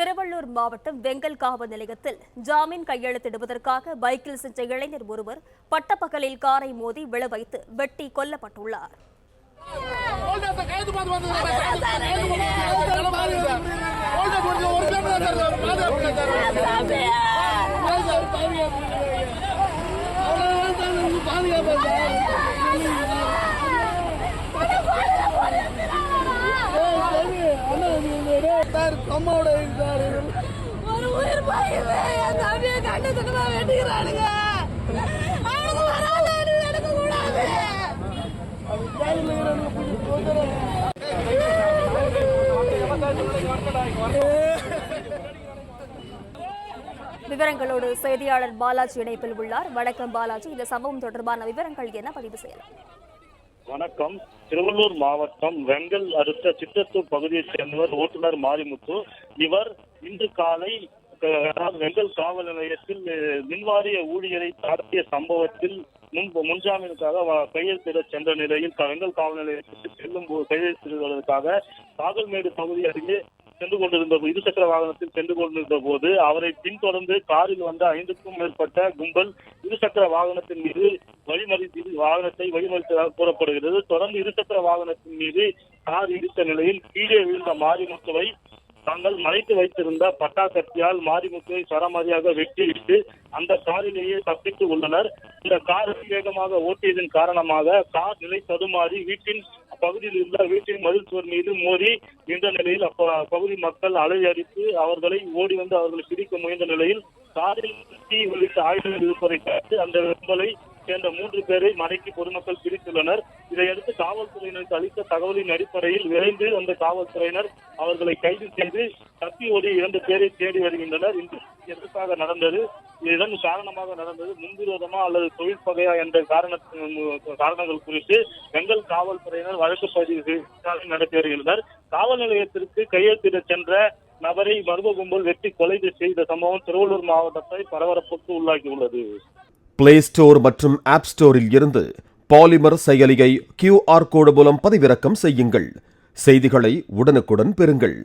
திருவள்ளூர் மாவட்டம் வெங்கல் காவல் நிலையத்தில் ஜாமீன் கையெழுத்திடுவதற்காக பைக்கில் சென்ற இளைஞர் ஒருவர் பட்டப்பகலில் காரை மோதி விழ வைத்து வெட்டி கொல்லப்பட்டுள்ளார். ஒரு உயிர் பாயுது என் தம்பியை கண்டத்துக்குமா வெட்டிக்கிறானுங்க. அவனுக்கு வராது எனக்கு கூடாது. விவரங்களோடு செய்தியாளர் பாலாஜி இணைப்பில் உள்ளார். வணக்கம் பாலாஜி, இந்த சம்பவம் தொடர்பான விவரங்கள் என்ன பதிவு செய்யலாம்? வணக்கம். திருவள்ளூர் மாவட்டம் வெங்கல் அடுத்த சித்தத்தூர் பகுதியைச் சேர்ந்தவர் ஓட்டுநர் மாரிமுத்து. இவர் இன்று காலை வெங்கல் காவல் நிலையத்தில் மின்வாரிய ஊழியரை தாக்கிய சம்பவத்தில் முன்ஜாமீனுக்காக கையெழுத்திட சென்ற நிலையில் வெங்கல் காவல் நிலையத்தில் செல்லும் கையெழுத்திடுவதற்காக காகல்மேடு பகுதி அருகே சென்று கொண்டிருந்த இருசக்கர வாகனத்தில் சென்று கொண்டிருந்த போது அவரை பின்தொடர்ந்து காரில் வந்த 5க்கும் மேற்பட்ட கும்பல் இருசக்கர வாகனத்தின் மீது வாகனத்தை வழிமறித்ததாக கூறப்படுகிறது. தொடர்ந்து இருசக்கர வாகனத்தின் மீது கார் இடித்த நிலையில் கீழே விழுந்த மாரிமுத்துவை தாங்கள் மறைத்து வைத்திருந்த பட்டாக்கத்தியால் மாரிமுத்துவை சரமாரியாக வெட்டிவிட்டு அந்த காரிலேயே தப்பித்து உள்ளனர். இந்த கார் வேகமாக ஓட்டியதன் காரணமாக கார் நிலை தடுமாறி வீட்டின் பகுதியில் உள்ள வீட்டின் மதில் சுவர் மீது மோதி நின்ற நிலையில் அப்பகுதி மக்கள் அலையடித்து அவர்களை ஓடி வந்து அவர்களை பிடிக்க முயன்ற நிலையில் காரில் தீ உள்ளிட்ட ஆயுதங்கள் இருப்பதை பார்த்து அந்த கும்பலை சேர்ந்த 3 பேரை மடக்கி பொதுமக்கள் பிடித்துள்ளனர். இதையடுத்து காவல்துறையினருக்கு அளித்த தகவலின் அடிப்படையில் விரைந்து அந்த காவல்துறையினர் அவர்களை கைது செய்து தப்பி ஓடி 2 பேரை தேடி வருகின்றனர். இன்று எதற்காக நடந்தது, இதன் காரணமாக நடந்தது, முன்விரோதமா அல்லது தொழில் பகையா என்ற காரணங்கள் குறித்து வெங்கல் காவல்துறையினர் வழக்கு பதிவு நடத்தி வருகின்றனர். காவல் நிலையத்திற்கு கையெழுத்திட சென்ற நபரை மர்ம கும்பல் வெட்டி கொலை செய்த சம்பவம் திருவள்ளூர் மாவட்டத்தை பரபரப்புக்கு உள்ளாக்கியுள்ளது. பிளே ஸ்டோர் மற்றும் ஆப் ஸ்டோரில் இருந்து பாலிமர் செயலியை QR கோடு மூலம் பதிவிறக்கம் செய்யுங்கள். செய்திகளை உடனுக்குடன் பெறுங்கள்.